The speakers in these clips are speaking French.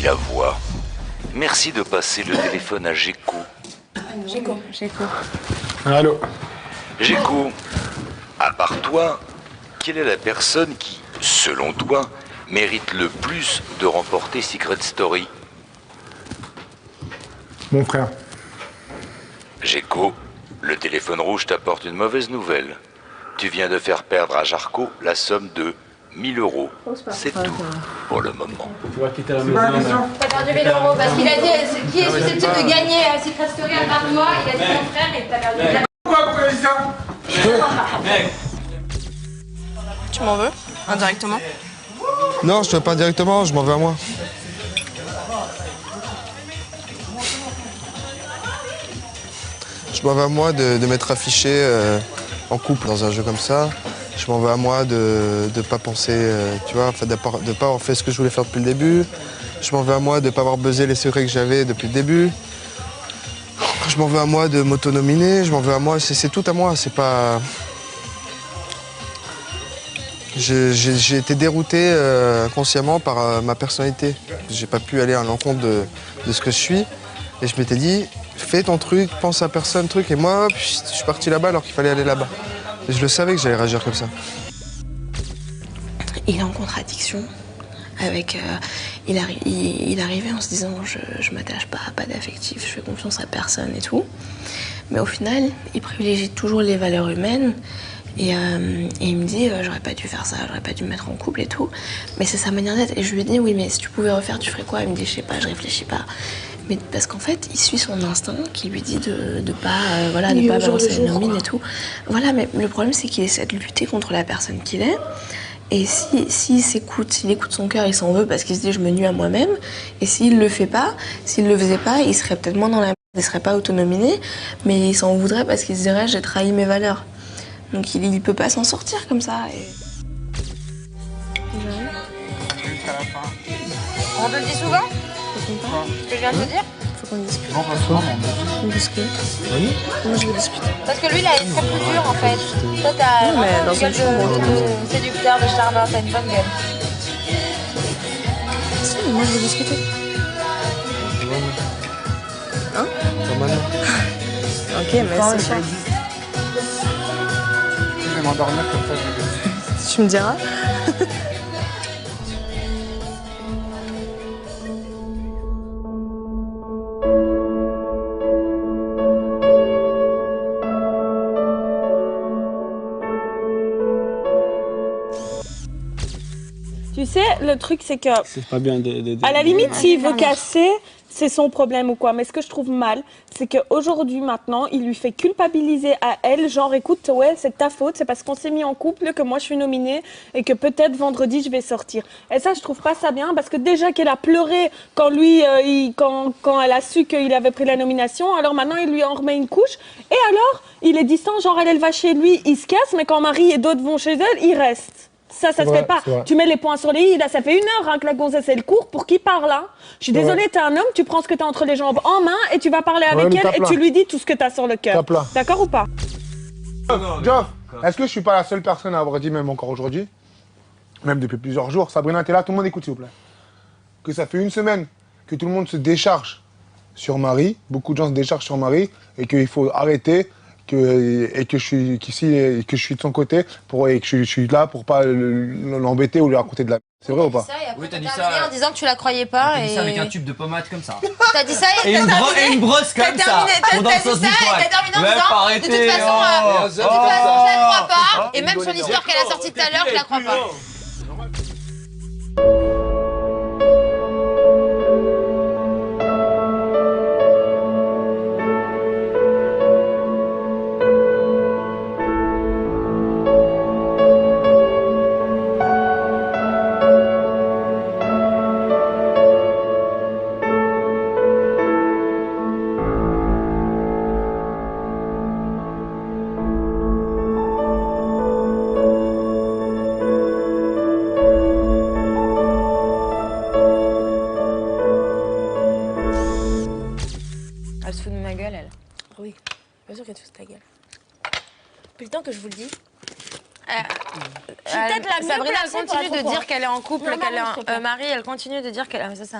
qui la voit. Merci de passer le téléphone à Géco. Géco. Allô. Géco, à part toi, quelle est la personne qui, selon toi, mérite le plus de remporter Secret Story? Mon frère. Géco, le téléphone rouge t'apporte une mauvaise nouvelle. Tu viens de faire perdre à Jarko la somme de 1000 €. C'est tout pour le moment. Tu vas quitter la maison. T'as perdu 1000 € parce qu'il a dit qui est susceptible de gagner à Secret Story à part moi. Il a dit mon frère et t'as perdu. Pourquoi ça? Tu m'en veux indirectement? Non, je te veux pas directement, je m'en veux à moi. Je m'en veux à moi de m'être affiché en couple dans un jeu comme ça. Je m'en veux à moi de ne pas penser, tu vois, de ne pas avoir fait ce que je voulais faire depuis le début. Je m'en veux à moi de ne pas avoir buzzé les secrets que j'avais depuis le début. Je m'en veux à moi de m'autonominer, je m'en veux à moi, c'est tout à moi, c'est pas... J'ai été dérouté inconsciemment par ma personnalité. J'ai pas pu aller à l'encontre de ce que je suis. Et je m'étais dit, fais ton truc, pense à personne, truc. Et moi, hop, je suis parti là-bas alors qu'il fallait aller là-bas. Et je le savais que j'allais réagir comme ça. Il est en contradiction avec... il arrivait en se disant, je m'attache pas, pas d'affectif, je fais confiance à personne et tout. Mais au final, il privilégie toujours les valeurs humaines. Et il me dit, j'aurais pas dû faire ça, j'aurais pas dû me mettre en couple et tout. Mais c'est sa manière d'être. Et je lui dis, oui, mais si tu pouvais refaire, tu ferais quoi? Il me dit, je sais pas, je réfléchis pas. Mais parce qu'en fait, il suit son instinct qui lui dit de pas, voilà, de pas balancer la mine et tout. Voilà, mais le problème, c'est qu'il essaie de lutter contre la personne qu'il est. Et s'il écoute son cœur, il s'en veut parce qu'il se dit, je me nuis à moi-même. Et s'il le fait pas, s'il le faisait pas, il serait peut-être moins dans la merde, il serait pas autonominé, mais il s'en voudrait parce qu'il se dirait, j'ai trahi mes valeurs. Donc il peut pas s'en sortir comme ça. On te le dit souvent? Ce que je viens de te dire? Faut qu'on discute. Non, pas souvent, On discute. Oui. Moi je veux discuter. Parce que lui, il a une très plus dure en fait. Toi, t'as Non, mais vraiment dans une gueule une chambre, de séducteur, de charmeur, t'as une bonne gueule. Si, mais moi je veux discuter. Hein? Pas maintenant. Ok, mais c'est cher. Je vais m'endormir comme ça, je vais... Tu me diras. Tu sais, le truc, c'est que, C'est pas bien à la limite, s'il veut casser, c'est son problème ou quoi. Mais ce que je trouve mal, c'est qu'aujourd'hui, maintenant, il lui fait culpabiliser à elle, genre, écoute, ouais, c'est ta faute, c'est parce qu'on s'est mis en couple que moi, je suis nominée et que peut-être vendredi, je vais sortir. Et ça, je trouve pas ça bien, parce que déjà qu'elle a pleuré quand lui, quand elle a su qu'il avait pris la nomination, alors maintenant, il lui en remet une couche. Et alors, il est distant, genre, elle va chez lui, il se casse, mais quand Marie et d'autres vont chez elle, il reste. Ça se fait pas. Tu mets les points sur les i, là, ça fait 1 heure que la gonzesse, elle court pour qu'il parle, hein. Je suis désolée, t'es un homme, tu prends ce que t'as entre les jambes en main et tu vas parler avec elle et tu lui dis tout ce que t'as sur le cœur. D'accord ou pas? Geoff, est-ce que je suis pas la seule personne à avoir dit, même encore aujourd'hui, même depuis plusieurs jours, Sabrina, t'es là, tout le monde écoute, s'il vous plaît, que ça fait 1 semaine que tout le monde se décharge sur Marie, beaucoup de gens se déchargent sur Marie, et qu'il faut arrêter, et que je suis de son côté, et que je suis là pour pas l'embêter ou lui raconter de la... C'est vrai ou pas? Oui, t'as dit ça en disant que tu la croyais pas. T'as dit ça avec un tube de pommade comme ça. T'as dit ça et une brosse comme ça. T'as dit ça et t'as terminé en disant de toute façon, je la crois pas. Et même sur l'histoire qu'elle a sortie tout à l'heure, je la crois pas. Elle se fout de ma gueule, elle. Oui, bien sûr qu'elle te fout de ta gueule. Depuis le temps que je vous le dis, Sabrina, elle continue de dire qu'elle est en couple, qu'elle est Marie, elle continue de dire qu'elle... Ah, ça, c'est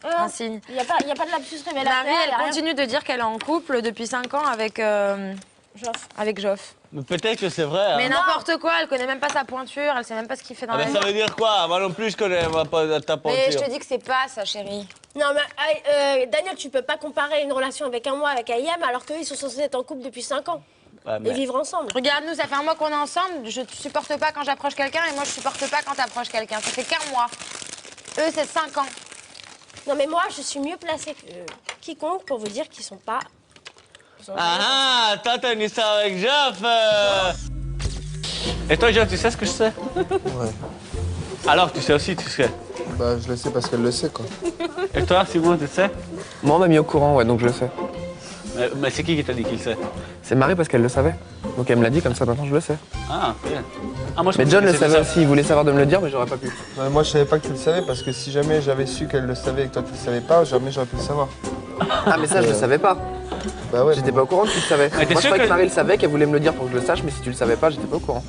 un signe. Il n'y a pas de lapsus révélateur. Marie, elle continue de dire qu'elle est en couple depuis 5 ans avec... Joff. Mais peut-être que c'est vrai. Mais n'importe quoi, elle connaît même pas sa pointure, elle sait même pas ce qu'il fait dans la vie. Mais ça veut dire quoi? Moi non plus, je connais pas ta pointure. Mais je te dis que c'est pas ça, chérie. Non, mais Daniel, tu peux pas comparer une relation avec un mois avec Ayem alors qu'eux, ils sont censés être en couple depuis 5 ans. Ouais, Et vivre ensemble. Regarde, nous, ça fait un mois qu'on est ensemble. Je supporte pas quand j'approche quelqu'un et moi, je supporte pas quand t'approches quelqu'un. Ça fait qu'un mois. Eux, c'est 5 ans. Non, mais moi, je suis mieux placée que quiconque pour vous dire qu'ils sont pas... Toi, t'as une histoire avec Geoff. Et toi, Geoff, tu sais ce que je sais? Ouais. Alors, tu sais aussi, tu sais. Bah, je le sais parce qu'elle le sait, quoi. Et toi, Simon, tu sais? Moi, on m'a mis au courant, ouais, donc je le sais. Mais c'est qui t'a dit qu'il sait? C'est Marie parce qu'elle le savait. Donc elle me l'a dit, comme ça, maintenant, je le sais. Ah, ok. Ah, moi, je Mais pensais John que le c'était savait ça. aussi, il voulait savoir de me le dire, mais j'aurais pas pu. Moi, je savais pas que tu le savais parce que si jamais j'avais su qu'elle le savait et que toi, tu le savais pas, jamais j'aurais pu le savoir. Ah, mais ça, je le savais pas. Bah ouais. J'étais pas au courant que tu le savais. Mais t'es Moi, je sûr croyais que que- Marie le savait, qu'elle voulait me le dire pour que je le sache, mais si tu le savais pas, j'étais pas au courant.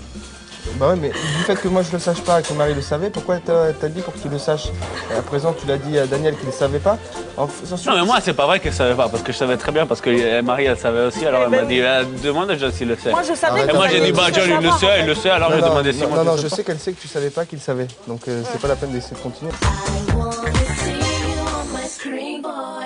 Bah ouais, mais du fait que moi je le sache pas et que Marie le savait, pourquoi t'as dit pour qu'il le sache? Et à présent, tu l'as dit à Daniel qu'il le savait pas. En faisant sûr- Non, mais moi, c'est pas vrai qu'elle savait pas, parce que je savais très bien, parce que Marie, elle savait aussi, alors elle m'a dit, demande à John s'il le sait. Moi, je savais Et que Et moi, vous j'ai alliez dit, bah, tous John, il le savoir, sait, en il le fait. sait, alors j'ai demandé si moi, non, tu je sais sais qu'elle sait que tu savais pas qu'il savait. Donc c'est pas la peine d'essayer de continuer. I wanna see you on my screen, boy.